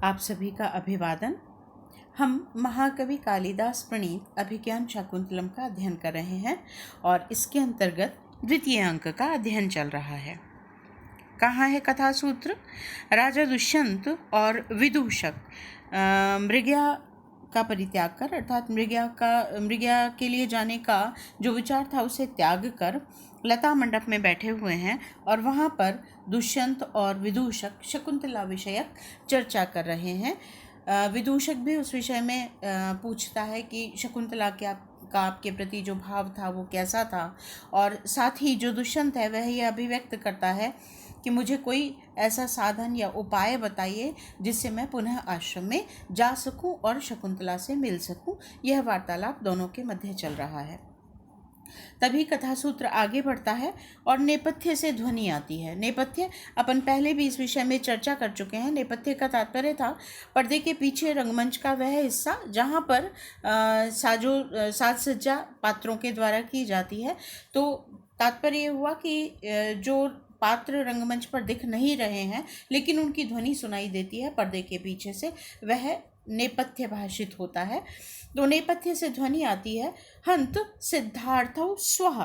आप सभी का अभिवादन। हम महाकवि कालिदास प्रणीत अभिज्ञान शाकुंतलम का अध्ययन कर रहे हैं और इसके अंतर्गत द्वितीय अंक का अध्ययन चल रहा है। कहाँ है कथा सूत्र? राजा दुष्यंत और विदूषक मृगया का परित्याग कर अर्थात मृगया के लिए जाने का जो विचार था उसे त्याग कर लता मंडप में बैठे हुए हैं और वहाँ पर दुष्यंत और विदूषक शकुंतला विषयक चर्चा कर रहे हैं। विदूषक भी उस विषय में पूछता है कि शकुंतला का आपके प्रति जो भाव था वो कैसा था, और साथ ही जो दुष्यंत है वह यह अभिव्यक्त करता है कि मुझे कोई ऐसा साधन या उपाय बताइए जिससे मैं पुनः आश्रम में जा सकूं और शकुंतला से मिल सकूं। यह वार्तालाप दोनों के मध्य चल रहा है। तभी कथा सूत्र आगे बढ़ता है और नेपथ्य से ध्वनि आती है। नेपथ्य अपन पहले भी इस विषय में चर्चा कर चुके हैं। नेपथ्य का तात्पर्य था पर्दे के पीछे रंगमंच का वह हिस्सा जहाँ पर साज सज्जा पात्रों के द्वारा की जाती है। तो तात्पर्य हुआ कि जो पात्र रंगमंच पर दिख नहीं रहे हैं लेकिन उनकी ध्वनि सुनाई देती है पर्दे के पीछे से, वह नेपथ्य भाषित होता है। तो नेपथ्य से ध्वनि आती है, हंत सिद्धार्थौ स्वः।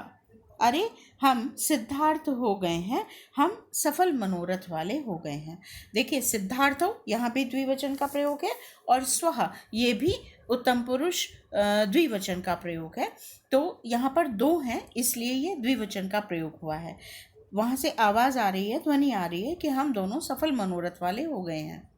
अरे हम सिद्धार्थ हो गए हैं, हम सफल मनोरथ वाले हो गए हैं। देखिए सिद्धार्थौ यहाँ भी द्विवचन का प्रयोग है और स्वः ये भी उत्तम पुरुष द्विवचन का प्रयोग है। तो यहाँ पर दो हैं इसलिए ये द्विवचन का प्रयोग हुआ है। वहाँ से आवाज़ आ रही है, ध्वनि आ रही है कि हम दोनों सफल मनोरथ वाले हो गए हैं।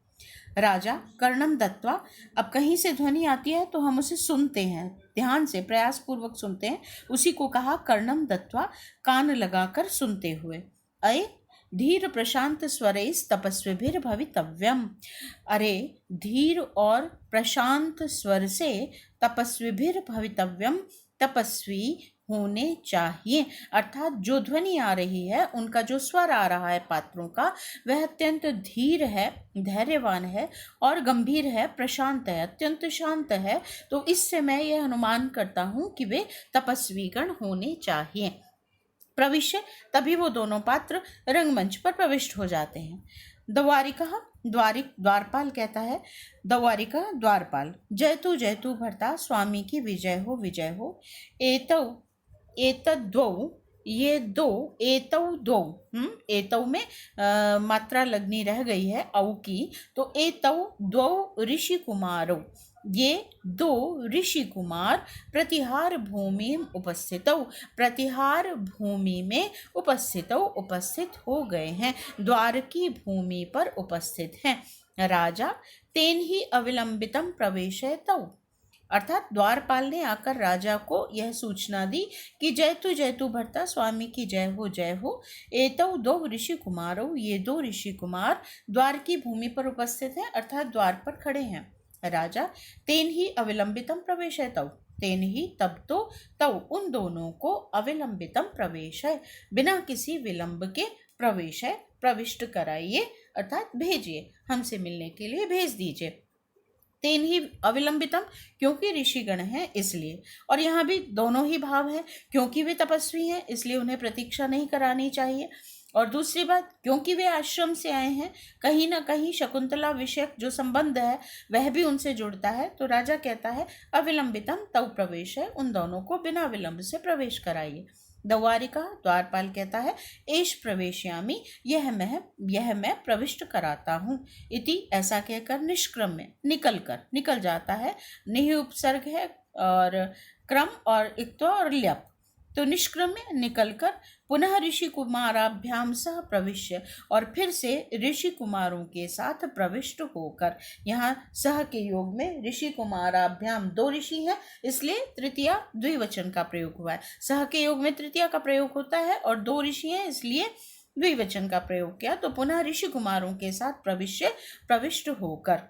राजा कर्णम दत्वा, अब कहीं से ध्वनि आती है तो हम उसे सुनते हैं, ध्यान से प्रयास पूर्वक सुनते हैं। उसी को कहा कर्णम दत्वा, कान लगाकर सुनते हुए। अये धीर प्रशांत स्वरेस तपस्वीभिर भवितव्यम। अरे धीर और प्रशांत स्वर से तपस्वीभिर भवितव्यम, तपस्वी होने चाहिए। अर्थात जो ध्वनि आ रही है, उनका जो स्वर आ रहा है पात्रों का, वह अत्यंत धीर है, धैर्यवान है और गंभीर है, प्रशांत है, अत्यंत शांत है। तो इससे मैं यह अनुमान करता हूँ कि वे तपस्वीगण होने चाहिए। प्रविश्य, तभी वो दोनों पात्र रंगमंच पर प्रविष्ट हो जाते हैं। द्वारिका द्वारपाल कहता है, द्वारिका द्वारपाल, जयतु जयतु भरता स्वामी की विजय हो विजय हो। एतद्वौ, ये दो, एतौ दो, एतौ में मात्रा लगनी रह गई है औ की, तो एतौ द्वौ ऋषि कुमारौ, ये दो ऋषि कुमार प्रतिहार भूमि उपस्थितौ, प्रतिहार भूमि में उपस्थितौ, उपस्थित हो गए हैं, द्वार की भूमि पर उपस्थित हैं। राजा तेन ही अविलंबितम प्रवेशयतौ, अर्थात द्वारपाल ने आकर राजा को यह सूचना दी कि जयतु जयतु भरता स्वामी की जय हो जय हो। एतौ दो ऋषि कुमारों, ये दो ऋषि कुमार द्वार की भूमि पर उपस्थित हैं, अर्थात द्वार पर खड़े हैं। राजा तेन ही अविलंबितम प्रवेशयतौ, तेन ही तब तो तव उन दोनों को अविलंबितम प्रवेश है, बिना किसी विलंब के प्रवेश है, प्रविष्ट कराइए अर्थात भेजिए, हमसे मिलने के लिए भेज दीजिए। तेन ही अविलंबितम क्योंकि ऋषिगण हैं इसलिए, और यहाँ भी दोनों ही भाव हैं, क्योंकि वे तपस्वी हैं इसलिए उन्हें प्रतीक्षा नहीं करानी चाहिए, और दूसरी बात क्योंकि वे आश्रम से आए हैं, कहीं ना कहीं शकुंतला विषयक जो संबंध है वह भी उनसे जुड़ता है। तो राजा कहता है अविलंबितम तव प्रवेश है, उन दोनों को बिना विलंब से प्रवेश कराइए। द्वारिका द्वारपाल कहता है एष प्रवेशयामि, यह मैं प्रविष्ट कराता हूँ। इति ऐसा कहकर निष्क्रम में निकल जाता है। निह उपसर्ग है और क्रम और इक्त्वा और ल्यप, तो निष्क्रम में निकलकर पुनः ऋषि कुमाराभ्याम सह प्रविश्य, और फिर से ऋषि कुमारों के साथ प्रविष्ट होकर, यहाँ सह के योग में ऋषि कुमाराभ्याम दो ऋषि हैं इसलिए तृतीया द्विवचन का प्रयोग हुआ है। सह के योग में तृतीया का प्रयोग होता है और दो ऋषि हैं इसलिए द्विवचन का प्रयोग किया। तो पुनः ऋषि कुमारों के साथ प्रविष्ट होकर।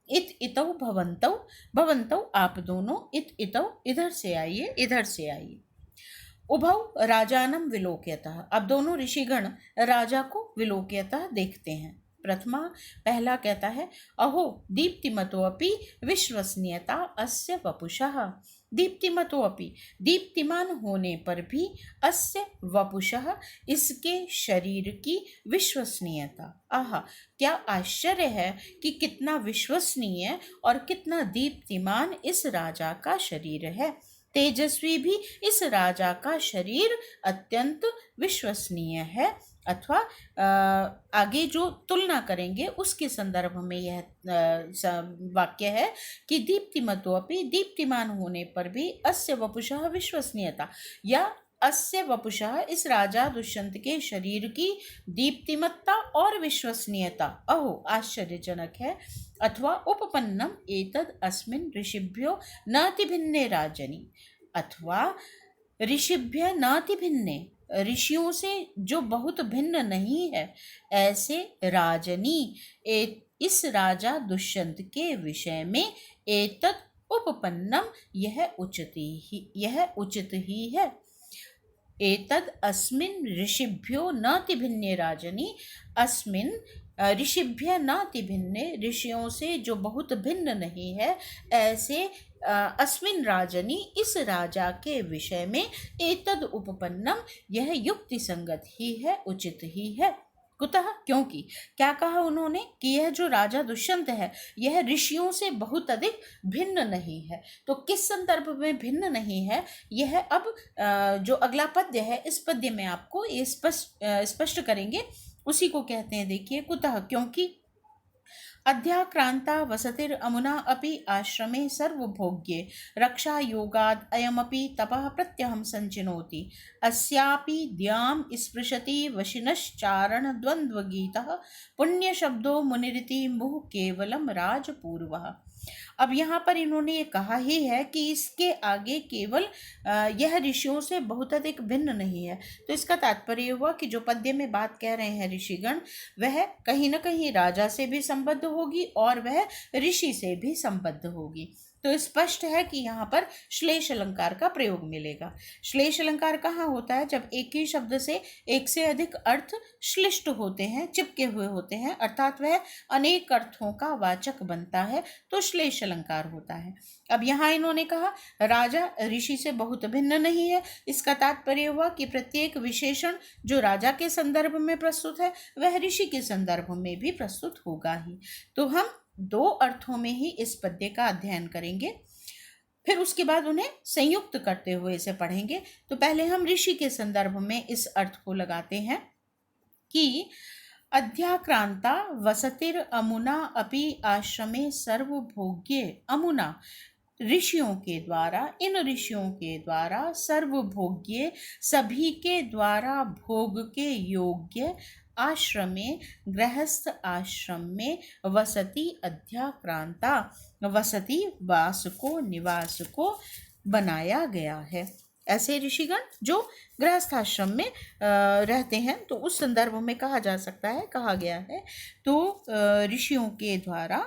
इत इतौ भवन्तौ, भवन्तौ आप दोनों, इत इतौ इधर से आइए, इधर से आइए। उभौ राजानम विलोक्यतः, अब दोनों ऋषिगण राजा को विलोक्यतः देखते हैं। प्रथमा पहला कहता है, अहो दीप्तिमतोऽपि विश्वसनीयता अस्य वपुषः। दीप्तिमतोऽपि, दीप्तिमान होने पर भी, अस्य वपुषः, इसके शरीर की विश्वसनीयता। आहा, क्या आश्चर्य है कि कितना विश्वसनीय और कितना दीप्तिमान इस राजा का शरीर है। तेजस्वी भी इस राजा का शरीर अत्यंत विश्वसनीय है। अथवा आगे जो तुलना करेंगे उसके संदर्भ में यह वाक्य है कि दीप्तिमतोऽपि, दीप्तिमान होने पर भी, अस्य वपुषः विश्वसनीयता, या अस्य वपुषः, इस राजा दुष्यंत के शरीर की दीप्तिमत्ता और विश्वसनीयता अहो आश्चर्यजनक है। अथवा उपपन्नम एतद अस्मिन् ऋषिभ्यो नाति भिन्ने राजनि। अथवा ऋषिभ्य नाति भिन्ने, ऋषियों से जो बहुत भिन्न नहीं है, ऐसे राजनी, इस राजा दुष्यंत के विषय में, एतद उपपन्नम, यह उचित ही है। एतद अस्मिन् ऋषिभ्यो नाति भिन्ने राजनि, अस्मिन् ऋषिभ्य नाति भिन्ने, ऋषियों से जो बहुत भिन्न नहीं है, ऐसे अस्मिन् राजनि, इस राजा के विषय में, एतद उपपन्नम, यह युक्ति संगत ही है, उचित ही है। कुतः, क्योंकि, क्या कहा उन्होंने कि यह जो राजा दुष्यंत है यह ऋषियों से बहुत अधिक भिन्न नहीं है। तो किस संदर्भ में भिन्न नहीं है, यह अब जो अगला पद्य है इस पद्य में आपको ये स्पष्ट करेंगे। उसी को कहते हैं, देखिए, कुतः, क्योंकि अध्याक्रांता वसतिर् अमुना अपि आश्रमे सर्वभोग्ये रक्षा योगाद् अयमपि तपः प्रत्यहं संचिनोति। अस्यापि द्यां स्पृशति वशिनश्चारण द्वन्द्वगीतः पुण्यशब्दो मुनिरिति मुहुः केवलं राजपूर्वः। अब यहाँ पर इन्होंने ये कहा ही है कि इसके आगे केवल यह ऋषियों से बहुत अधिक भिन्न नहीं है। तो इसका तात्पर्य हुआ कि जो पद्य में बात कह रहे हैं ऋषिगण, वह कहीं न कहीं राजा से भी संबद्ध होगी और वह ऋषि से भी संबद्ध होगी। तो स्पष्ट है कि यहाँ पर श्लेष अलंकार का प्रयोग मिलेगा। श्लेष अलंकार कहाँ होता है? जब एक ही शब्द से एक से अधिक अर्थ श्लिष्ट होते हैं, चिपके हुए होते हैं, अर्थात वह अनेक अर्थों का वाचक बनता है, तो श्लेष अलंकार होता है। अब यहाँ इन्होंने कहा राजा ऋषि से बहुत भिन्न नहीं है। इसका तात्पर्य हुआ कि प्रत्येक विशेषण जो राजा के संदर्भ में प्रस्तुत है वह ऋषि के संदर्भ में भी प्रस्तुत होगा ही। तो हम दो अर्थों में ही इस पद्य का अध्ययन करेंगे, फिर उसके बाद उन्हें संयुक्त करते हुए इसे पढ़ेंगे। तो पहले हम ऋषि के संदर्भ में इस अर्थ को लगाते हैं कि अध्याक्रांता वसतिर् अमुना अपि आश्रमे सर्वभोग्ये। अमुना, ऋषियों के द्वारा, इन ऋषियों के द्वारा, सर्वभोग्य, सभी के द्वारा भोग के योग्य, आश्रमे, गृहस्थ आश्रम में, वसति अध्याक्रांता, वसति वास को, निवास को बनाया गया है। ऐसे ऋषिगण जो गृहस्थ आश्रम में रहते हैं, तो उस संदर्भ में कहा जा सकता है, कहा गया है। तो ऋषियों के द्वारा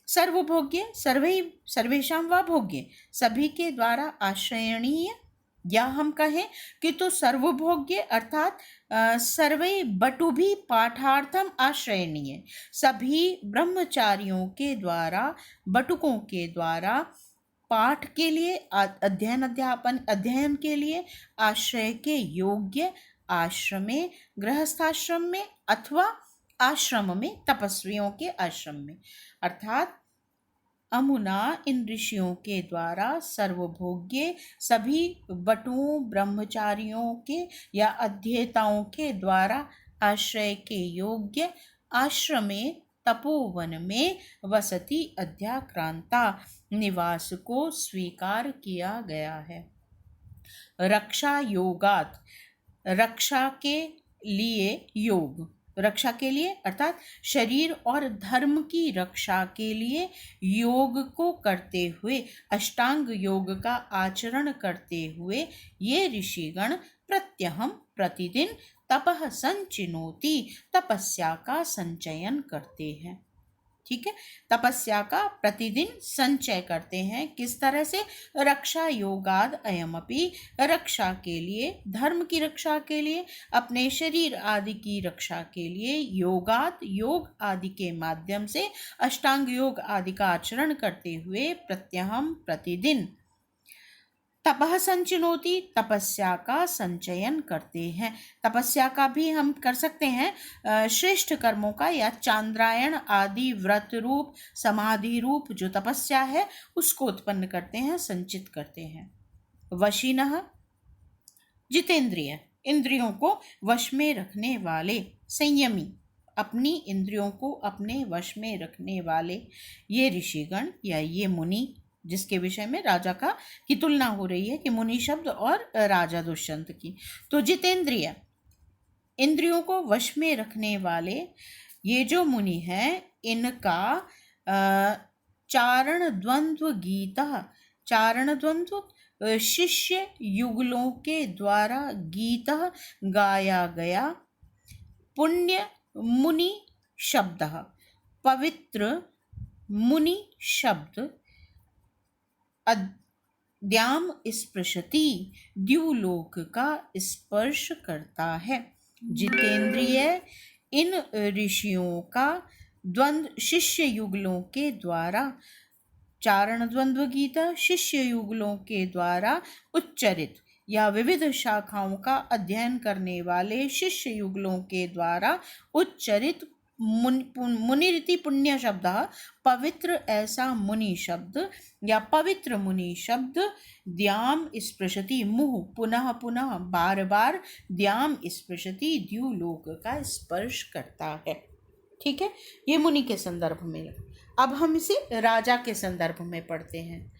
सर्वभोग्य, सर्वेषां वा भोग्य, सभी के द्वारा आश्रयणीय, या हम कहें कि तो सर्वभोग्य अर्थात सर्वे बटुभि पाठार्थम आश्रयणीय, सभी ब्रह्मचारियों के द्वारा, बटुकों के द्वारा पाठ के लिए, अध्ययन के लिए आश्रय के योग्य, आश्रमे, गृहस्थाश्रम में, अथवा आश्रम में, तपस्वियों के आश्रम में। अर्थात अमुना, इन ऋषियों के द्वारा, सर्वभोग्य, सभी बटुओं, ब्रह्मचारियों के या अध्येताओं के द्वारा आश्रय के योग्य, आश्रमे, तपोवन में, वसति अध्याक्रांता, निवास को स्वीकार किया गया है। रक्षा योगात, रक्षा के लिए योग, रक्षा के लिए अर्थात शरीर और धर्म की रक्षा के लिए योग को करते हुए, अष्टांग योग का आचरण करते हुए ये ऋषिगण प्रत्यहम, प्रतिदिन, तपः संचिनोति, तपस्या का संचयन करते हैं। ठीक है। तपस्या का प्रतिदिन संचय करते हैं। किस तरह से? रक्षा योगाद अयमपि, रक्षा के लिए, धर्म की रक्षा के लिए, अपने शरीर आदि की रक्षा के लिए, योगात योग आदि के माध्यम से, अष्टांग योग आदि का आचरण करते हुए, प्रत्यहम प्रतिदिन, तपः संचिनोति, तपस्या का संचयन करते हैं। तपस्या का भी हम कर सकते हैं श्रेष्ठ कर्मों का, या चांद्रायण आदि व्रत रूप, समाधि रूप जो तपस्या है उसको उत्पन्न करते हैं, संचित करते हैं। वशिनः, जितेंद्रिय, इंद्रियों को वश में रखने वाले, संयमी, अपनी इंद्रियों को अपने वश में रखने वाले, ये ऋषिगण या ये मुनि, जिसके विषय में राजा की तुलना हो रही है कि मुनि शब्द और राजा दुष्यंत की। तो जितेंद्रिय, इंद्रियों को वश में रखने वाले ये जो मुनि हैं, इनका चारण द्वंद्व गीता, चारण द्वंद्व शिष्य युगलों के द्वारा गीत गाया गया, पुण्य मुनि शब्द, पवित्र मुनि शब्द, द्याम स्पृशति, द्युलोक का स्पर्श करता है। जितेंद्रिय इन ऋषियों का द्वंद्व शिष्य युगलों के द्वारा, चारण द्वंद्व गीता शिष्य युगलों के द्वारा उच्चरित या विविध शाखाओं का अध्ययन करने वाले शिष्य युगलों के द्वारा उच्चरित मुनिरिति पुण्य शब्द, पवित्र ऐसा मुनि शब्द या पवित्र मुनि शब्द, द्याम स्पृशति, मुह पुनः पुनः बार बार द्याम स्पृशति, द्युलोक का स्पर्श करता है। ठीक है, ये मुनि के संदर्भ में। अब हम इसे राजा के संदर्भ में पढ़ते हैं।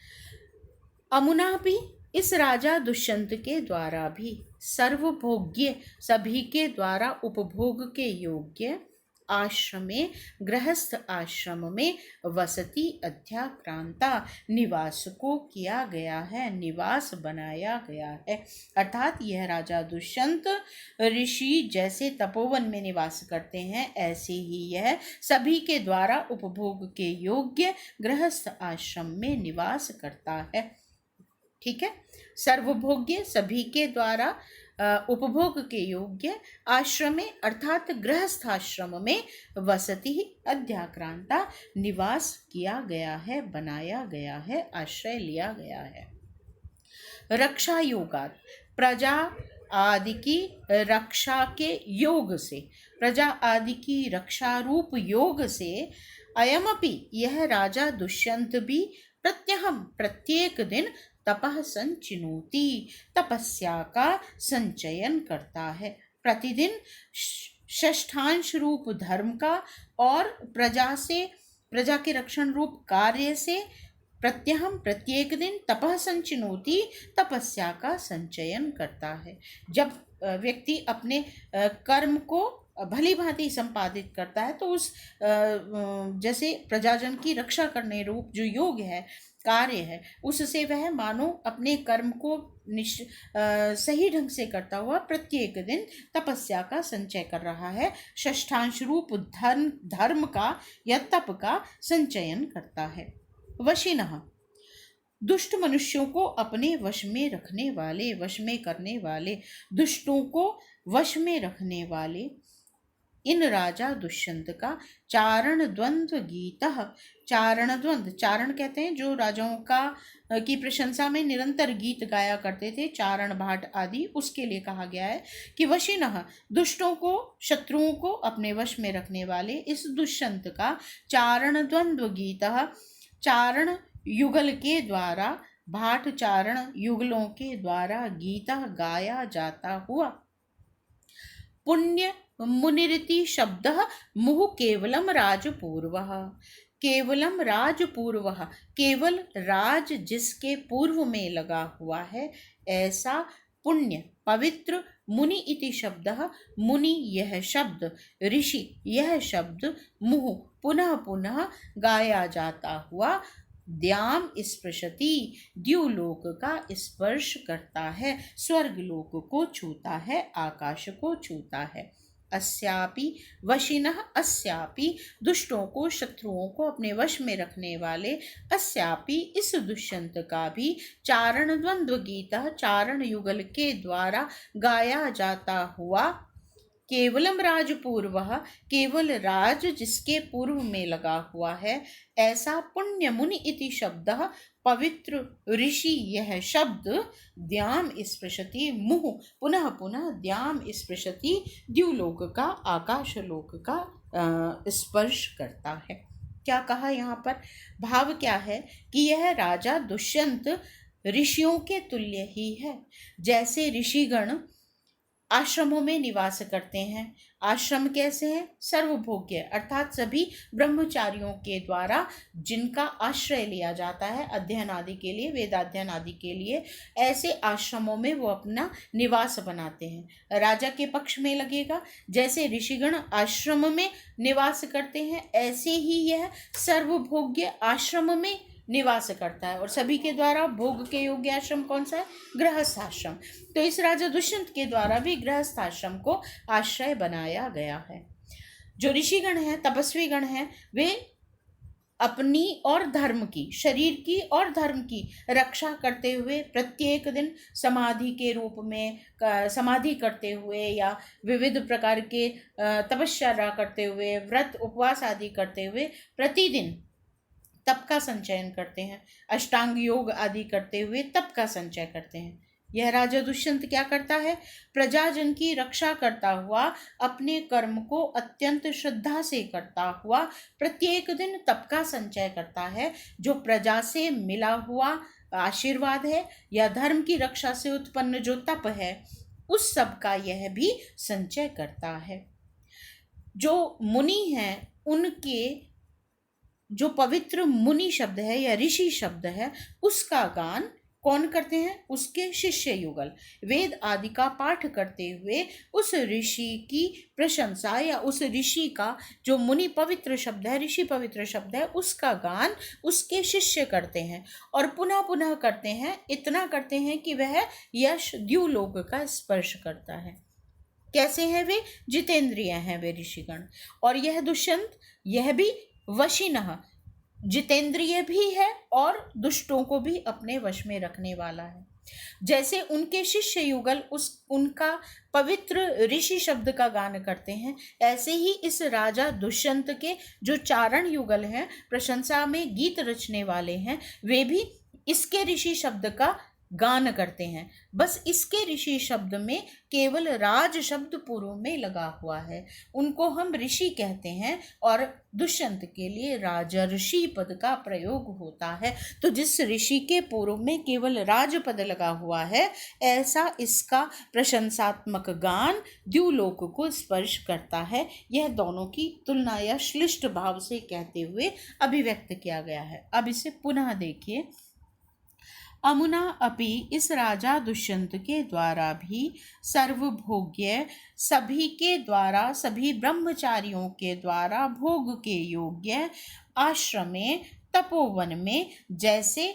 अमुना भी, इस राजा दुष्यंत के द्वारा भी, सर्वभोग्य, सभी के द्वारा उपभोग के योग्य, आश्रमे, गृहस्थ आश्रम में, वसति अध्याक्रांता, निवास को किया गया है, निवास बनाया गया है। अर्थात यह राजा दुष्यंत ऋषि जैसे तपोवन में निवास करते हैं, ऐसे ही यह सभी के द्वारा उपभोग के योग्य गृहस्थ आश्रम में निवास करता है। ठीक है, सर्वभोग्य, सभी के द्वारा उपभोग के योग्य, आश्रम में अर्थात गृहस्थ आश्रम में, वसति अध्याक्रांता, निवास किया गया है, बनाया गया है, आश्रय लिया गया है। रक्षा योगात, प्रजा आदि की रक्षा के योग से, प्रजा आदि की रक्षा रूप योग से, अयमपि यह राजा दुष्यंत भी, प्रत्यहम प्रत्येक दिन, तपः संचिनोति, तपस्या का संचयन करता है। प्रतिदिन षष्ठांश रूप धर्म का और प्रजा के रक्षण रूप कार्य से, प्रत्यहम प्रत्येक दिन, तपः संचिनोति, तपस्या का संचयन करता है। जब व्यक्ति अपने कर्म को भली भांति संपादित करता है तो उस जैसे प्रजाजन की रक्षा करने रूप जो योग है, कार्य है, उससे वह मानो अपने कर्म को सही ढंग से करता हुआ प्रत्येक दिन तपस्या का संचय कर रहा है, षष्ठांश रूप धर्म का या तप का संचयन करता है। वशिनः, दुष्ट मनुष्यों को अपने वश में रखने वाले, वश में करने वाले, दुष्टों को वश में रखने वाले इन राजा दुष्यंत का चारण द्वंद्व गीतः, चारण द्वंद्व, चारण कहते हैं जो राजाओं की प्रशंसा में निरंतर गीत गाया करते थे, चारण भाट आदि, उसके लिए कहा गया है कि वशिनः, दुष्टों को, शत्रुओं को अपने वश में रखने वाले इस दुष्यंत का चारण द्वंद्व गीतः, चारण युगल के द्वारा, भाट चारण युगलों के द्वारा गीता गाया जाता हुआ, पुण्य मुनिरिति शब्द, मुहु केवलम राजपूर्वः, केवलम राजपूर्वः, केवल राज जिसके पूर्व में लगा हुआ है, ऐसा पुण्य पवित्र, मुनि इति शब्दः, मुनि यह शब्द, ऋषि यह शब्द, मुहु पुनः पुनः गाया जाता हुआ, द्याम स्पृशति, द्युलोक का स्पर्श करता है, स्वर्गलोक को छूता है, आकाश को छूता है। अस्यापि वशिनः अस्यापि दुष्टों को शत्रुओं को अपने वश में रखने वाले अस्यापि इस दुष्यंत का भी चारण द्वंद्व गीता चारण युगल के द्वारा गाया जाता हुआ केवलम राजपूर्व केवल राज जिसके पूर्व में लगा हुआ है ऐसा पुण्य मुनि इति शब्द पवित्र ऋषि यह शब्द द्याम स्पृशति मुह पुनः पुनः द्याम स्पृशति द्युलोक का आकाशलोक का स्पर्श करता है। क्या कहा यहाँ पर? भाव क्या है कि यह राजा दुष्यंत ऋषियों के तुल्य ही है। जैसे ऋषिगण आश्रमों में निवास करते हैं। आश्रम कैसे हैं? सर्वभोग्य अर्थात सभी ब्रह्मचारियों के द्वारा जिनका आश्रय लिया जाता है अध्ययन आदि के लिए, वेदाध्ययन आदि के लिए, ऐसे आश्रमों में वो अपना निवास बनाते हैं। राजा के पक्ष में लगेगा जैसे ऋषिगण आश्रम में निवास करते हैं ऐसे ही यह सर्वभोग्य आश्रम में निवास करता है। और सभी के द्वारा भोग के योग्य आश्रम कौन सा है? गृहस्थाश्रम। तो इस राजा दुष्यंत के द्वारा भी गृहस्थाश्रम को आश्रय बनाया गया है। जो ऋषिगण हैं, तपस्वी गण हैं, वे अपनी और धर्म की, शरीर की और धर्म की रक्षा करते हुए प्रत्येक दिन समाधि के रूप में समाधि करते हुए या विविध प्रकार के तपस्या करते हुए, व्रत उपवास आदि करते हुए प्रतिदिन तप का संचयन करते हैं। अष्टांग योग आदि करते हुए तप का संचय करते हैं। यह राजा दुष्यंत क्या करता है? प्रजाजन की रक्षा करता हुआ अपने कर्म को अत्यंत श्रद्धा से करता हुआ प्रत्येक दिन तप का संचय करता है। जो प्रजा से मिला हुआ आशीर्वाद है या धर्म की रक्षा से उत्पन्न जो तप है उस सब का यह भी संचय करता है। जो मुनि हैं उनके जो पवित्र मुनि शब्द है या ऋषि शब्द है उसका गान कौन करते हैं? उसके शिष्य युगल वेद आदि का पाठ करते हुए उस ऋषि की प्रशंसा या उस ऋषि का जो मुनि पवित्र शब्द है, ऋषि पवित्र शब्द है, उसका गान उसके शिष्य करते हैं और पुनः पुनः करते हैं। इतना करते हैं कि वह यश द्युलोक का स्पर्श करता है। कैसे हैं वे? जितेंद्रिय हैं वे ऋषिगण। और यह दुष्यंत यह भी वशिनः जितेंद्रिय भी है और दुष्टों को भी अपने वश में रखने वाला है। जैसे उनके शिष्य युगल उनका पवित्र ऋषि शब्द का गान करते हैं ऐसे ही इस राजा दुष्यंत के जो चारण युगल हैं, प्रशंसा में गीत रचने वाले हैं, वे भी इसके ऋषि शब्द का गान करते हैं। बस इसके ऋषि शब्द में केवल राज शब्द पूर्व में लगा हुआ है, उनको हम ऋषि कहते हैं और दुष्यंत के लिए राजर्षि पद का प्रयोग होता है। तो जिस ऋषि के पूर्व में केवल राज पद लगा हुआ है ऐसा इसका प्रशंसात्मक गान द्युलोक को स्पर्श करता है। यह दोनों की तुलना या श्लिष्ट भाव से कहते हुए अभिव्यक्त किया गया है। अब इसे पुनः देखिए। अमुना अपि इस राजा दुष्यंत के द्वारा भी सर्वभोग्य सभी के द्वारा, सभी ब्रह्मचारियों के द्वारा भोग के योग्य आश्रमे तपोवन में जैसे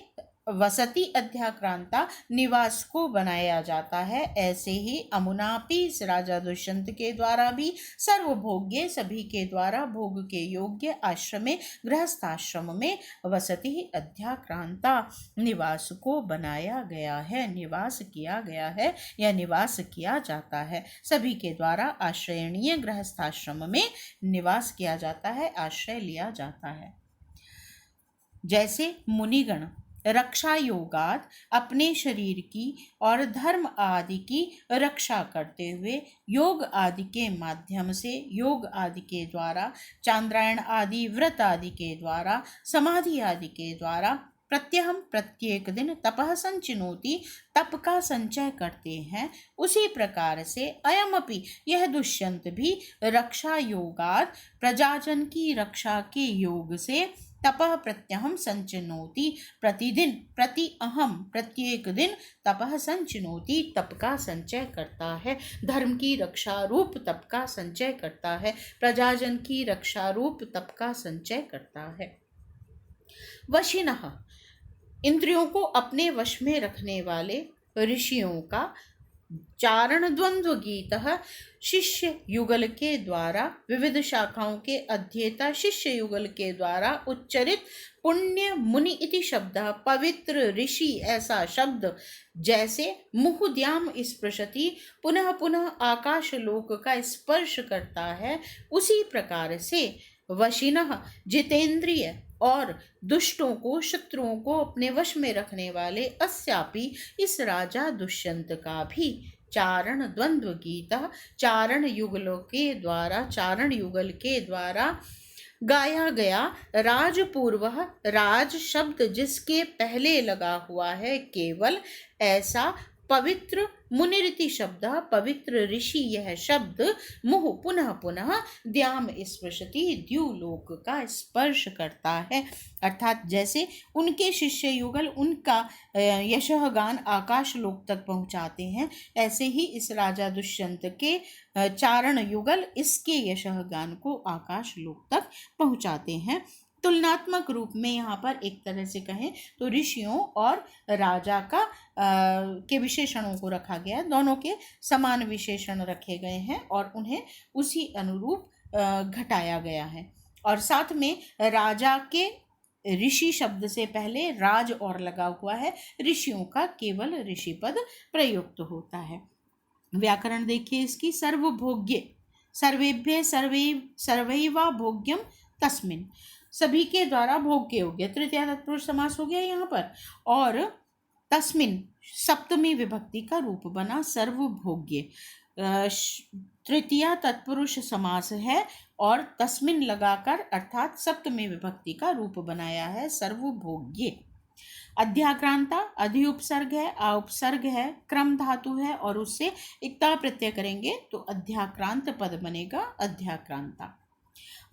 वसति अध्याक्रांता निवास को बनाया जाता है ऐसे ही अमुनापि इस राजा दुष्यंत के द्वारा भी सर्वभोग्य सभी के द्वारा भोग के योग्य आश्रमे गृहस्थाश्रम में वसति अध्याक्रांता निवास को बनाया गया है, निवास किया गया है या निवास किया जाता है। सभी के द्वारा आश्रयणीय गृहस्थाश्रम में निवास किया जाता है, आश्रय लिया जाता है। जैसे मुनिगण रक्षा योगात अपने शरीर की और धर्म आदि की रक्षा करते हुए योग आदि के माध्यम से, योग आदि के द्वारा, चांद्रायण आदि व्रत आदि के द्वारा, समाधि आदि के द्वारा प्रत्यहम प्रत्येक दिन तपः संचिनोति तप का संचय करते हैं, उसी प्रकार से अयमपि यह दुष्यंत भी रक्षा योगात प्रजाजन की रक्षा के योग से तपः प्रत्यहम संचिनोति प्रतिदिन प्रति अहम प्रत्येक दिन तपः संचिनोति तप का संचय करता है, धर्म की रक्षा रूप तप का संचय करता है, प्रजाजन की रक्षा रूप तप का संचय करता है। वशिनः इंद्रियों को अपने वश में रखने वाले ऋषियों का चारण द्वंद्व गीत शिष्य युगल के द्वारा विविध शाखाओं के अध्येता शिष्य युगल के द्वारा उच्चरित पुण्य मुनि इति शब्द पवित्र ऋषि ऐसा शब्द जैसे मुहुद्याम स्पृशति पुनः पुनः आकाश लोक का स्पर्श करता है, उसी प्रकार से वशिनः जितेंद्रिय और दुष्टों को शत्रुओं को अपने वश में रखने वाले अस्यापि इस राजा दुष्यंत का भी चारण द्वंद्व गीत चारण युगल के द्वारा गाया गया राजपूर्व राज शब्द जिसके पहले लगा हुआ है केवल ऐसा पवित्र मुनिरिति शब्द पवित्र ऋषि यह शब्द मुह पुनः पुनः द्याम स्पृशति द्युलोक का स्पर्श करता है, अर्थात जैसे उनके शिष्य युगल उनका यशः गान आकाश लोक तक पहुँचाते हैं, ऐसे ही इस राजा दुष्यंत के चारण युगल इसके यशः गान को आकाश लोक तक पहुँचाते हैं। तुलनात्मक रूप में यहाँ पर एक तरह से कहें तो ऋषियों और राजा का के विशेषणों को रखा गया, दोनों के समान विशेषण रखे गए हैं और उन्हें उसी अनुरूप घटाया गया है। और साथ में राजा के ऋषि शब्द से पहले राज और लगा हुआ है, ऋषियों का केवल ऋषि पद प्रयुक्त होता है। व्याकरण देखिए इसकी, सर्वभोग्य सर्वेभ्य सर्वैवा भोग्यम तस्मिन्, सभी के द्वारा भोग्य योग्य, तृतीया तत्पुरुष समास हो गया यहाँ पर, और तस्मिन् सप्तमी विभक्ति का रूप बना सर्वभोग्य, तृतीया तत्पुरुष समास है और तस्मिन् लगाकर अर्थात सप्तमी विभक्ति का रूप बनाया है सर्वभोग्य। अध्याक्रांता अधि उपसर्ग है, आ उपसर्ग है, क्रम धातु है और उससे इक्ता प्रत्यय करेंगे तो अध्याक्रांत पद बनेगा अध्याक्रांता।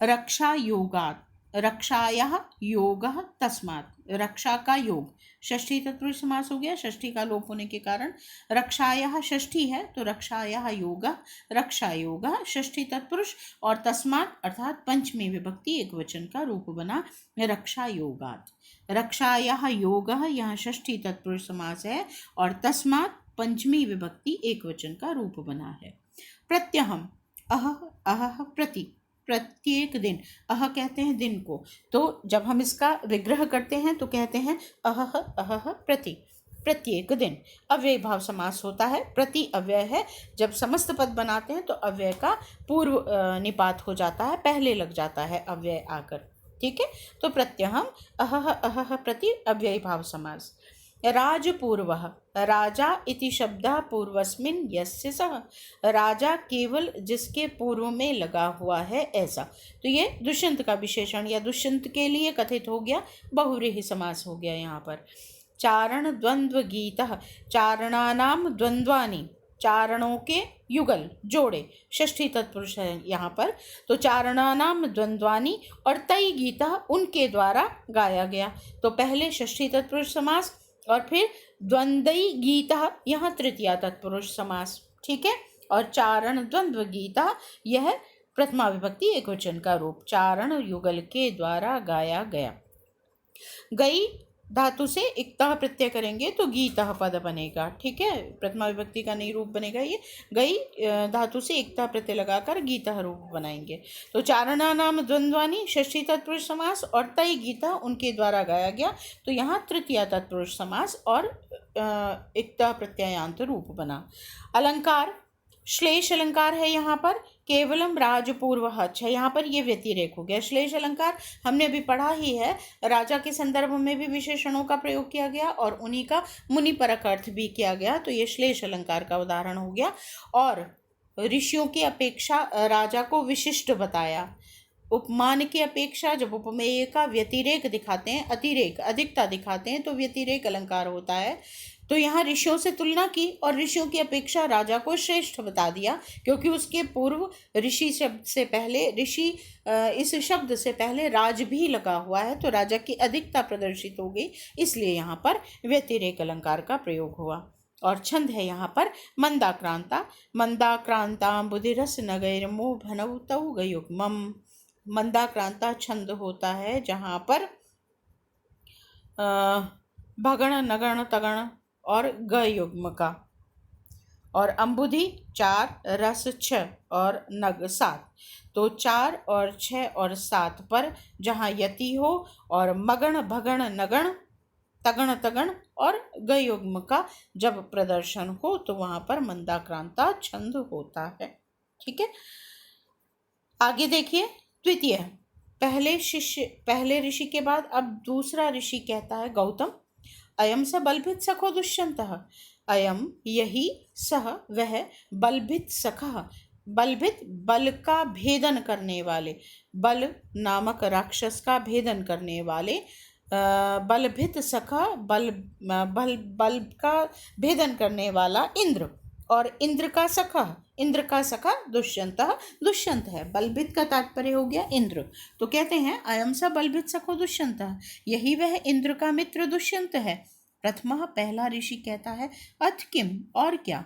रक्षा योगात्, रक्षायाः योगः तस्मात्, रक्षा का योग, षष्ठी तत्पुरुष समास हो गया, षष्ठी का लोप होने के कारण रक्षायाः षष्ठी है तो रक्षायाः योगः, रक्षा योगः षष्ठी तत्पुरुष, और तस्मात् अर्थात पंचमी विभक्ति एक वचन का रूप बना रक्षा योगात्। रक्षायाः योगः यहाँ षष्ठी तत्पुरुष समास है और तस्मात् पंचमी विभक्ति एक वचन का रूप बना है। प्रत्यहम अह अह प्रति, प्रत्येक दिन, अह कहते हैं दिन को, तो जब हम इसका विग्रह करते हैं तो कहते हैं अह अह प्रति, प्रत्येक दिन। अव्यय भाव समास होता है, प्रति अव्यय है, जब समस्त पद बनाते हैं तो अव्यय का पूर्व निपात हो जाता है, पहले लग जाता है अव्यय आकर, ठीक है। तो प्रत्यहम अह अह प्रति अव्यय भाव समास। राजपूर्वः, राजा इति शब्दः पूर्वस्मिन् यस्य सः, राजा केवल जिसके पूर्व में लगा हुआ है ऐसा, तो ये दुष्यंत का विशेषण या दुष्यंत के लिए कथित हो गया, बहुव्रीहि समास हो गया यहाँ पर। चारण द्वंद्व गीतः, चारणानाम द्वंद्वानि, चारणों के युगल जोड़े, षष्ठी तत्पुरुष है यहाँ पर, तो चारणानाम द्वंद्वानि और तई गीतः उनके द्वारा गाया गया, तो पहले षष्ठी तत्पुरुष समास और फिर द्वंद्वई गीता यहाँ तृतीया तत्पुरुष समास, ठीक है। और चारण द्वंद्व गीता यह प्रथमा विभक्ति एक वचन का रूप, चारण युगल के द्वारा गाया गया। गई धातु से इक्तः प्रत्यय करेंगे तो गीतः पद बनेगा, ठीक है, प्रथमा विभक्ति का नहीं रूप बनेगा ये, गई धातु से इक्तः प्रत्यय लगाकर गीतः रूप बनाएंगे। तो चारणा नाम द्वंद्वानि षष्ठी तत्पुरुष समास और तय गीता उनके द्वारा गाया गया, तो यहाँ तृतीया तत्पुरुष समास और इक्तः प्रत्ययांत रूप बना। अलंकार श्लेष अलंकार है यहाँ पर, केवलम राजपूर्व, अच्छा यहाँ पर ये व्यतिरेक हो गया। श्लेष अलंकार हमने अभी पढ़ा ही है, राजा के संदर्भ में भी विशेषणों का प्रयोग किया गया और उन्हीं का मुनि परक अर्थ भी किया गया, तो ये श्लेष अलंकार का उदाहरण हो गया। और ऋषियों की अपेक्षा राजा को विशिष्ट बताया, उपमान की अपेक्षा जब उपमेय का व्यतिरेक दिखाते हैं, अतिरेक अधिकता दिखाते हैं तो व्यतिरेक अलंकार होता है। तो यहाँ ऋषियों से तुलना की और ऋषियों की अपेक्षा राजा को श्रेष्ठ बता दिया, क्योंकि उसके पूर्व ऋषि शब्द से पहले ऋषि इस शब्द से पहले राज भी लगा हुआ है, तो राजा की अधिकता प्रदर्शित हो गई, इसलिए यहाँ पर व्यतिरेक अलंकार का प्रयोग हुआ। और छंद है यहाँ पर मंदाक्रांता, मंदाक्रांता बुधिरस नगैर्मो भनौ तौ गयुग्मम। मंदाक्रांता छंद होता है जहाँ पर भगण नगण तगण और ग युग्म का, और अम्बुधि 4, रस 6 और नग 7। तो 4 और 6 और 7 पर जहाँ यति हो और मगण भगण नगण तगण तगण और गयुग्म का जब प्रदर्शन हो तो वहां पर मंदाक्रांता छंद होता है। ठीक है, आगे देखिए। द्वितीय, पहले ऋषि के बाद अब दूसरा ऋषि कहता है गौतम, अयम स बलभित सखो दुष्यंतः, अयम यही सह वह बलभित सखा, बलभित बल का भेदन करने वाले, बल नामक राक्षस का भेदन करने वाले, बलभित सखा बल का भेदन करने वाला इंद्र, और इंद्र का सखा दुष्यंत, दुष्यंत है। बलभित का तात्पर्य हो गया इंद्र। तो कहते हैं अयम स बलभित सखो दुष्यंत, यही वह इंद्र का मित्र दुष्यंत है। प्रथम पहला ऋषि कहता है अथ किम, और क्या।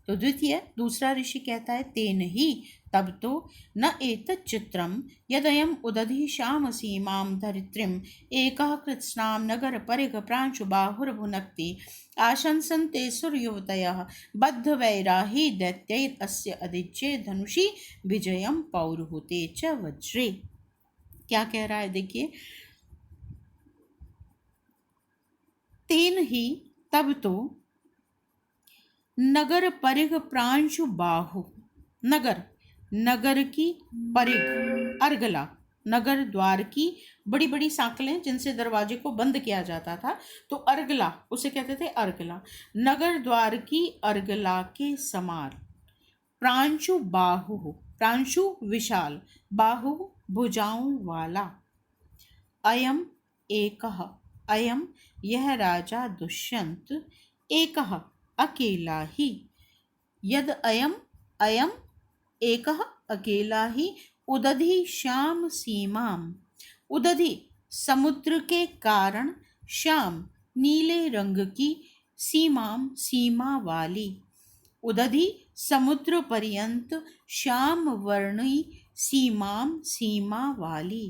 तो द्वितीय दूसरा ऋषि कहता है तेन ही, तब तो न एतत् चित्रम यदयम उदधि श्याम सीमां धरित्रीम एकः कृत्स्नां नगर परिघ प्रांशु बाहुर्भुनक्ति आशंसन्ते सुरयुवतयः बद्धवैराही दैत्यैः अस्य अदिज्ये धनुषि विजयं पौरुहुते च वज्रे। क्या कह रहा है देखिए, तेन ही तब तो नगर परिघ प्रांशु बाहु, नगर की परिघ अर्गला, नगर द्वार की बड़ी बड़ी सांकलें जिनसे दरवाजे को बंद किया जाता था, तो अर्गला उसे कहते थे अर्गला, नगर द्वार की अर्गला के समान, प्रांशु बाहु, प्रांशु विशाल, बाहु भुजाओं वाला, अयम एकः, अयम यह राजा दुष्यंत, एकः अकेला ही, यद अयम, अयम एकः अकेला ही, उदधि श्याम सीमाम, उदधि समुद्र के कारण, श्याम नीले रंग की, सीमाम सीमा वाली, उदधि समुद्र पर्यंत, श्याम वर्णी सीमाम सीमा वाली,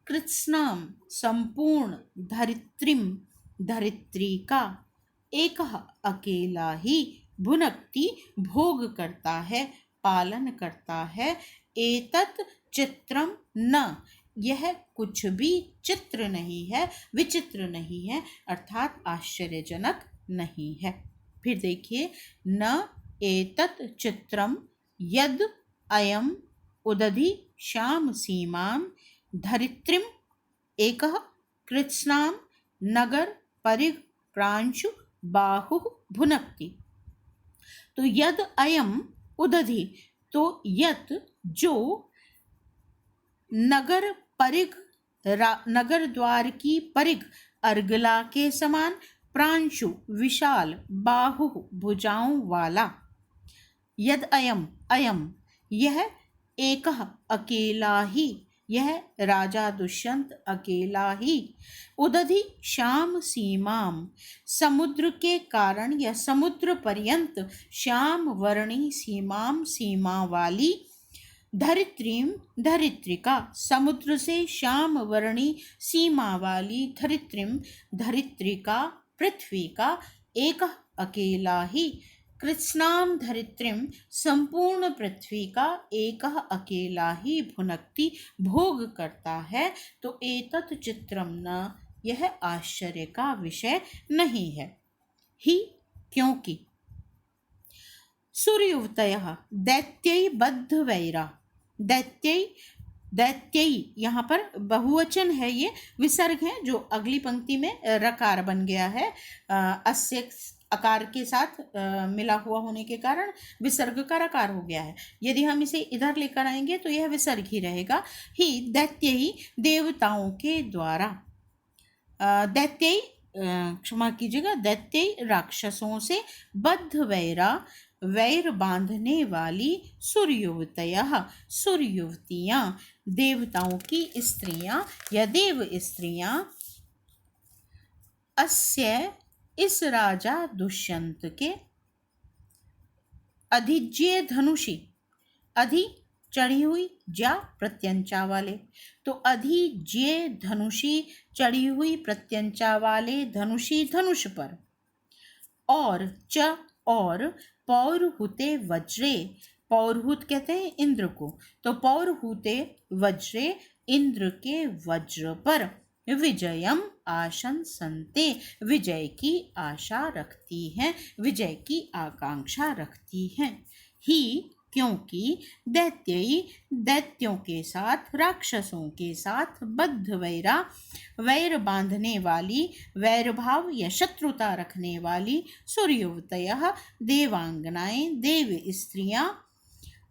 कृत्स्नाम संपूर्ण, धरित्रीम धरित्री का, एकः अकेला ही, भुनक्ति भोग करता है, पालन करता है, एतत् चित्रम न यह कुछ भी चित्र नहीं है, विचित्र नहीं है, अर्थात आश्चर्यजनक नहीं है। फिर देखिए, न एतत् चित्रम यद अयम उदधि श्याम सीमां धरित्रीम एकः कृत्स्नां नगर परिघ प्रांशु बाहु भुनक्ति। तो यद अयम उदधि, तो यत जो नगर परिघ, नगर द्वार की परिघ अर्गला के समान, प्रांशु विशाल, बाहु भुजाओं वाला, यद अयम, अयम यह, एकः अकेला ही, यह राजा दुष्यंत अकेला ही, उदधि श्याम सीमाम समुद्र के कारण या समुद्र पर्यंत, श्याम वर्णी सीमाम सीमा वाली, धरित्रीम धरित्रिका समुद्र से श्याम वर्णी सीमा वाली, धरित्रीम धरित्रिका पृथ्वी का, एक अकेला ही, कृत्स्नाम धरित्रीम संपूर्ण पृथ्वी का, एक अकेला ही, भुनक्ति भोग करता है। तो एतत् चित्रम न यह आश्चर्य का विषय नहीं है ही, क्योंकि सूर्युवतयः दैत्यै बद्धवैरा, दैत्यै यहाँ पर बहुवचन है, ये विसर्ग है जो अगली पंक्ति में रकार बन गया है, अस्य अकार के साथ मिला हुआ होने के कारण विसर्ग का रकार हो गया है। यदि हम इसे इधर लेकर आएंगे तो यह विसर्ग ही रहेगा। ही दैत्य ही देवताओं के द्वारा, दैत्य क्षमा कीजिएगा, दैत्य राक्षसों से, बद्ध वैरा वैर बांधने वाली, सूर्युवतयः सूर्युवतियाँ, देवताओं की स्त्रियां या देव स्त्रियां, अस्य इस राजा दुष्यंत के, अधिज्ये धनुषी, अधि चढ़ी हुई, जा प्रत्यंचा वाले, तो अधिज्ये धनुषी चढ़ी हुई प्रत्यंचा वाले, धनुषी धनुष पर, और च और पौरुहुते वज्रे, पौरुहूत कहते हैं इंद्र को, तो पौरुहुते वज्रे इंद्र के वज्र पर विजयम आशंसन्ते, विजय की आशा रखती हैं, विजय की आकांक्षा रखती हैं। ही क्योंकि दैत्ययी दैत्यों के साथ, राक्षसों के साथ, बद्ध वैरा वैर बांधने वाली, वैर भाव या शत्रुता रखने वाली, सूर्यवतयः देवांगनाएं, देव स्त्रियां,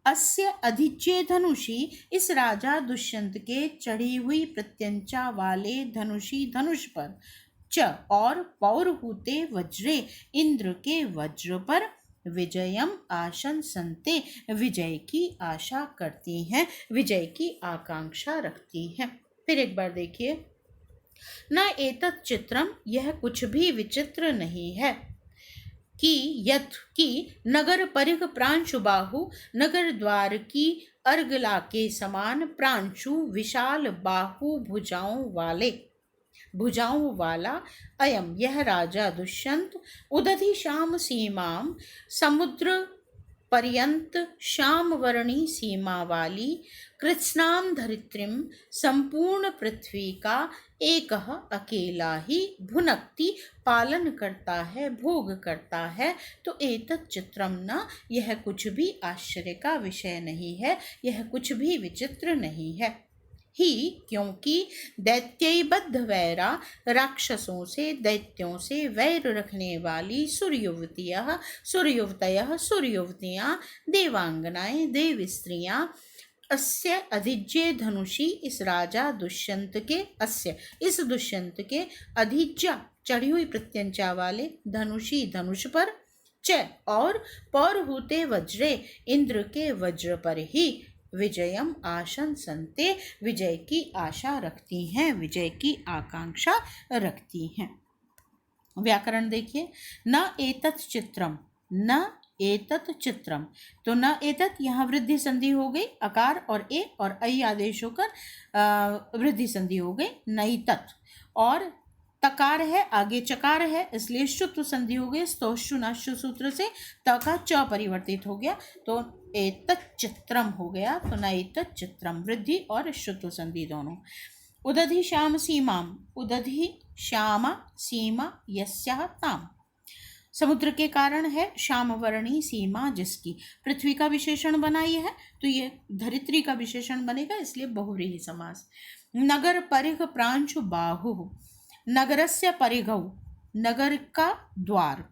अस्य अधिच्य धनुषी इस राजा दुष्यंत के चढ़ी हुई प्रत्यंचा वाले धनुषी धनुष पर, च और पौरुहूते वज्रे इंद्र के वज्र पर, विजयम आशंसन्ते विजय की आशा करती हैं, विजय की आकांक्षा रखती हैं। फिर एक बार देखिए, न एतत् चित्रम, यह कुछ भी विचित्र नहीं है, कि यथ की नगर परिघ प्रांशु बाहु, नगर द्वार की अर्गला के समान, प्रांशु विशाल, बाहु भुजाओं वाला, अयम यह राजा दुष्यंत, उदधि श्याम सीमाम, समुद्र पर्यंत श्याम वर्णी सीमा वाली, कृत्स्नाम धरित्रीम, संपूर्ण पृथ्वी का एक अकेला ही भुनक्ति पालन करता है, भोग करता है। तो एतत् चित्रम न, यह कुछ भी आश्चर्य का विषय नहीं है, यह कुछ भी विचित्र नहीं है। ही क्योंकि दैत्यबद्ध वैरा राक्षसों से, दैत्यों से वैर रखने वाली, सूर्यवतियाँ सूर्यवतियाँ, देवांगनाएं देव स्त्रियाँ, अस्य अधिज्य धनुषी इस राजा दुष्यंत के, अस्य इस दुष्यंत के, अधिज्या चढ़ी हुई प्रत्यंचा वाले, धनुषी धनुष पर, च और पौरुहूते वज्रे इंद्र के वज्र पर ही, विजयम आशंसन्ते विजय की आशा रखती हैं, विजय की आकांक्षा रखती हैं। व्याकरण देखिए, न एतत् चित्रम, न एतत् चित्रम, तो न एतत् यहाँ वृद्धि संधि हो गई, अकार और ए और ऐ आदेश होकर वृद्धि संधि हो गई, नैतत्, और तकार है आगे चकार है, इसलिए शुत्व संधि हो गई, स्तोषु नाशु सूत्र से त का च परिवर्तित हो गया, तो एतत् चित्रम हो गया। तो न एतत् चित्रम, वृद्धि और शुत्व संधि दोनों। उदधि श्याम सीमाम, उदधि श्यामा सीमा यस्याः ताम, समुद्र के कारण है, श्यामवर्णी सीमा जिसकी, पृथ्वी का विशेषण बनाई है, तो ये धरित्री का विशेषण बनेगा, इसलिए बहुव्रीहि समास। नगर परिघ प्रांशु बाहु, नगरस्य परिघौ, नगर का द्वार,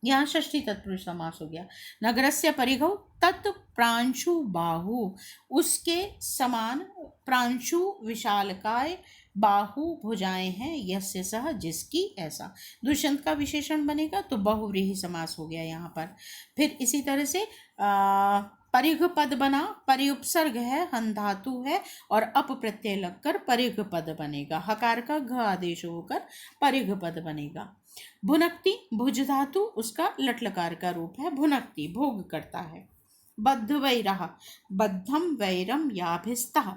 यहाँ षष्ठी तत्पुरुष समास हो गया। नगरस्य परिघौ तत् प्रांशु बाहु, उसके समान, प्रांशु विशालकाय, बाहु भुजाएं हैं, यस्य सह जिसकी, ऐसा दुष्यंत का विशेषण बनेगा, तो बहुव्रीहि समास हो गया यहाँ पर। फिर इसी तरह से परिघ पद बना, परिउपसर्ग है, हन धातु है और अप प्रत्यय लगकर परिघ पद बनेगा, हकार का घ आदेश होकर परिघ पद बनेगा। भुनक्ति, भुज धातु, उसका लट्लकार का रूप है, भुनक्ति भोग करता है। बद्ध वैरः, बद्धम वैरम याभिस्तः,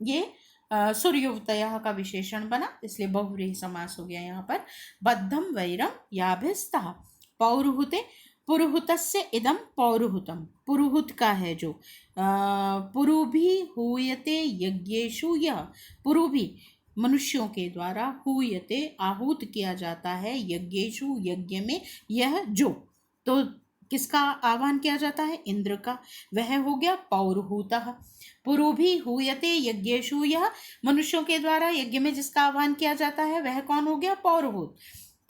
ये सूर्यवतयः का विशेषण बना, इसलिए बहुव्रीहि समास हो गया यहाँ पर। बद्धम वैरम याभिस्तः। पौरुहुते, पुरुहुतस्य इदम पौरुहुतम, पुरुहुत का है जो, पुरुभी हूयते यज्ञेषु यह, पुरुभी मनुष्यों के द्वारा, हूयते आहूत किया जाता है, यज्ञेषु यज्ञ में, यह जो, तो किसका आह्वान किया जाता है, इंद्र का, वह हो गया पौरुहूतः। पुरुभी हूयते यज्ञेषु यह, मनुष्यों के द्वारा यज्ञ में जिसका आह्वान किया जाता है वह कौन हो गया, पौरुहूत,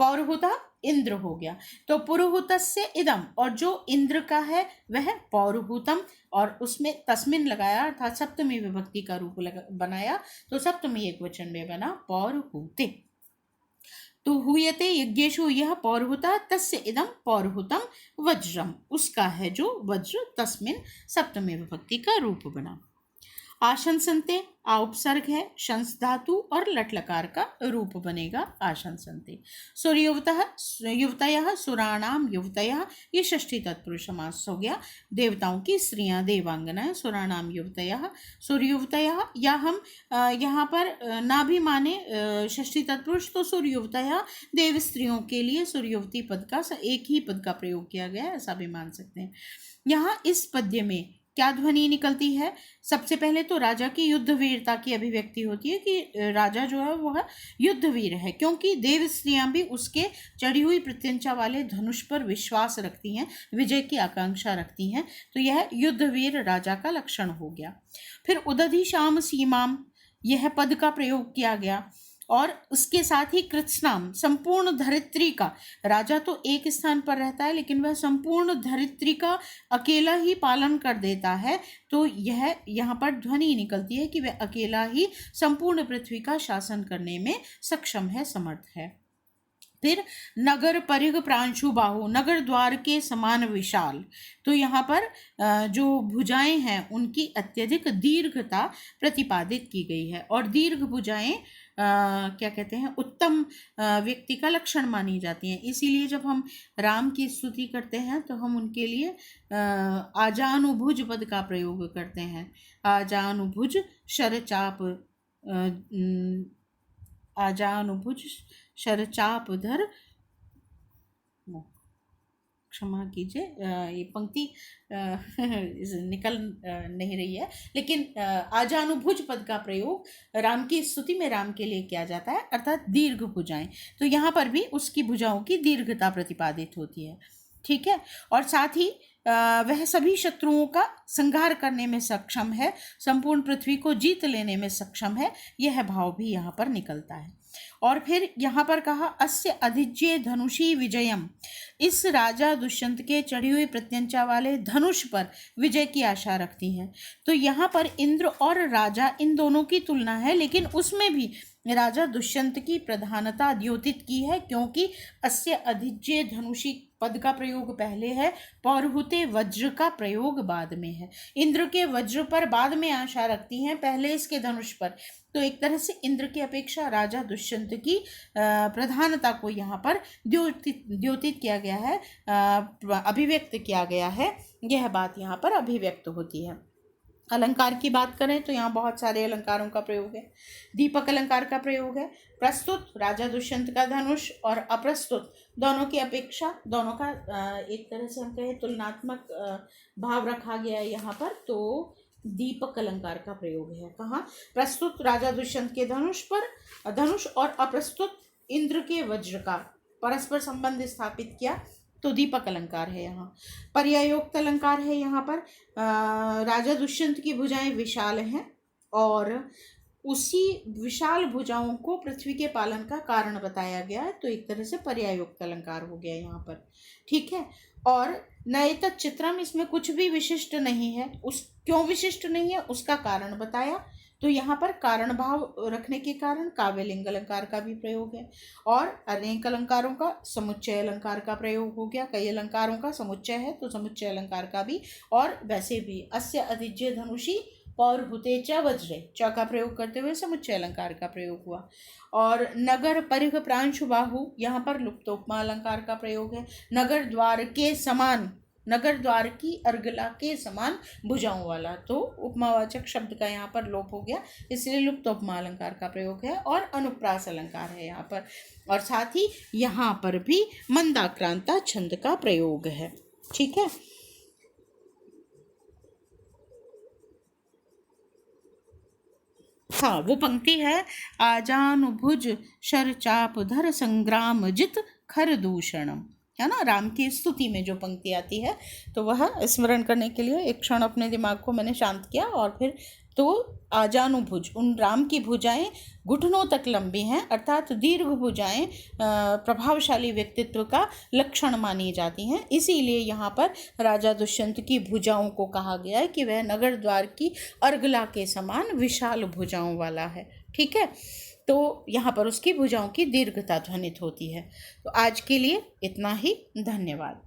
पौरुहूतः इंद्र हो गया। तो पुरुहूतस्य इदम, और जो इंद्र का है वह पौरुहूतम, और उसमें तस्मिन लगाया अर्थात सप्तमी विभक्ति का रूप बनाया, तो सप्तमी एकवचन में बना पौरुहूते। तो हूयते यज्ञेषु यह पौरुहूतः, तस्य इदम पौरुहूतम वज्रम, उसका है जो वज्र, तस्मिन सप्तमी विभक्ति का रूप बना। आशंसन्ते आ उपसर्ग है, शंस धातु और लट लकार का रूप बनेगा आशंसन्ते। सुरयुवतः युवतयः, सुराणाम युवतयः, ये षष्ठी तत्पुरुष समास हो गया। देवताओं की स्त्रियां, देवांगनाएं, सुराणाम युवतयः, सुरयुवतयः, या हम यहाँ पर ना भी माने षष्ठी तत्पुरुष तो सुरयुवतयः देव स्त्रियों के लिए सुरयुवती पद का एक ही पद का प्रयोग किया गया है, ऐसा भी मान सकते हैं। यहाँ इस पद्य में क्या ध्वनि निकलती है? सबसे पहले तो राजा की युद्ध वीरता की अभिव्यक्ति होती है कि राजा जो है वह युद्ध वीर है, क्योंकि देव स्त्रियां भी उसके चढ़ी हुई प्रत्यंचा वाले धनुष पर विश्वास रखती हैं, विजय की आकांक्षा रखती हैं, तो यह युद्ध वीर राजा का लक्षण हो गया। फिर उदधि श्याम सीमाम, यह पद का प्रयोग किया गया, और उसके साथ ही कृत्स्नाम, संपूर्ण धरित्री का। राजा तो एक स्थान पर रहता है लेकिन वह संपूर्ण धरित्री का अकेला ही पालन कर देता है, तो यह यहाँ पर ध्वनि निकलती है कि वह अकेला ही संपूर्ण पृथ्वी का शासन करने में सक्षम है, समर्थ है। फिर नगर परिघ प्रांशु बाहु, नगर द्वार के समान विशाल, तो यहाँ पर जो भुजाएं हैं उनकी अत्यधिक दीर्घता प्रतिपादित की गई है, और दीर्घ भुजाएं क्या कहते हैं, उत्तम व्यक्ति का लक्षण मानी जाती हैं। इसीलिए जब हम राम की स्तुति करते हैं तो हम उनके लिए आजानुभुज पद का प्रयोग करते हैं। आजानुभुज शरचाप, आजानुभुज शरचापधर, क्षमा कीजिए ये पंक्ति निकल नहीं रही है, लेकिन आजानुभुज पद का प्रयोग राम की स्तुति में राम के लिए किया जाता है, अर्थात दीर्घ भुजाएं, तो यहाँ पर भी उसकी भुजाओं की दीर्घता प्रतिपादित होती है। ठीक है, और साथ ही वह सभी शत्रुओं का संहार करने में सक्षम है, संपूर्ण पृथ्वी को जीत लेने में सक्षम है, यह भाव भी यहाँ पर निकलता है। और फिर यहाँ पर कहा अस्य अधिज्य धनुषी विजयम, इस राजा दुष्यंत के चढ़ी हुई प्रत्यंचा वाले धनुष पर विजय की आशा रखती हैं। तो यहाँ पर इंद्र और राजा इन दोनों की तुलना है, लेकिन उसमें भी राजा दुष्यंत की प्रधानता द्योतित की है, क्योंकि अस्य अधिज्य धनुषी पद का प्रयोग पहले है, पौरुहूते वज्र का प्रयोग बाद में है। इंद्र के वज्र पर बाद में आशा रखती हैं, पहले इसके धनुष पर। तो एक तरह से इंद्र की अपेक्षा राजा दुष्यंत की प्रधानता को यहाँ पर द्योतित किया गया है, अभिव्यक्त किया गया है, यह बात यहाँ पर अभिव्यक्त होती है। अलंकार की बात करें तो यहाँ बहुत सारे अलंकारों का प्रयोग है। दीपक अलंकार का प्रयोग है। प्रस्तुत राजा दुष्यंत का धनुष और अप्रस्तुत दोनों की अपेक्षा, दोनों का एक तरह से हम कहें तुलनात्मक भाव रखा गया है यहाँ पर, तो दीपक अलंकार का प्रयोग है। कहाँ? प्रस्तुत राजा दुष्यंत के धनुष पर, धनुष और अप्रस्तुत इंद्र के वज्र का परस्पर संबंध स्थापित किया, तो दीपक अलंकार है। यहाँ पर्यायोक्त अलंकार है। यहाँ पर राजा दुष्यंत की भुजाएं विशाल हैं और उसी विशाल भुजाओं को पृथ्वी के पालन का कारण बताया गया है, तो एक तरह से पर्यायोक्त अलंकार हो गया यहाँ पर। ठीक है, और नयतत् चित्रम, इसमें कुछ भी विशिष्ट नहीं है। उस क्यों विशिष्ट नहीं है उसका कारण बताया, तो यहाँ पर कारण भाव रखने के कारण काव्यलिंग अलंकार का भी प्रयोग है, और अनेक अलंकारों का समुच्चय अलंकार का प्रयोग हो गया। कई अलंकारों का समुच्चय है तो समुच्चय अलंकार का भी, और वैसे भी अस्य अधिज्य धनुषी पौरुहूते च वज्रे, च का प्रयोग करते हुए समुच्चय अलंकार का प्रयोग हुआ। और नगर परिघ प्रांशु बाहु, यहाँ पर लुप्तोपमा अलंकार का प्रयोग है। नगर द्वार के समान, नगर द्वार की अर्गला के समान भुजाओं वाला, तो उपमावाचक शब्द का यहाँ पर लोप हो गया, इसलिए लुप्तोपमा अलंकार का प्रयोग है। और अनुप्रास अलंकार है यहाँ पर, और साथ ही यहाँ पर भी मंदाक्रांता छंद का प्रयोग है। ठीक है, हाँ, वो पंक्ति है आजानुभुज शरचाप धर संग्राम जित खर दूषणम, है ना। राम की स्तुति में जो पंक्ति आती है, तो वह स्मरण करने के लिए एक क्षण अपने दिमाग को मैंने शांत किया, और फिर तो आजानुभुज, उन राम की भुजाएं घुटनों तक लंबी हैं, अर्थात दीर्घ भुजाएं प्रभावशाली व्यक्तित्व का लक्षण मानी जाती हैं। इसीलिए यहाँ पर राजा दुष्यंत की भुजाओं को कहा गया है कि वह नगर द्वार की अर्गला के समान विशाल भुजाओं वाला है। ठीक है, तो यहाँ पर उसकी भुजाओं की दीर्घता ध्वनित होती है। तो आज के लिए इतना ही, धन्यवाद।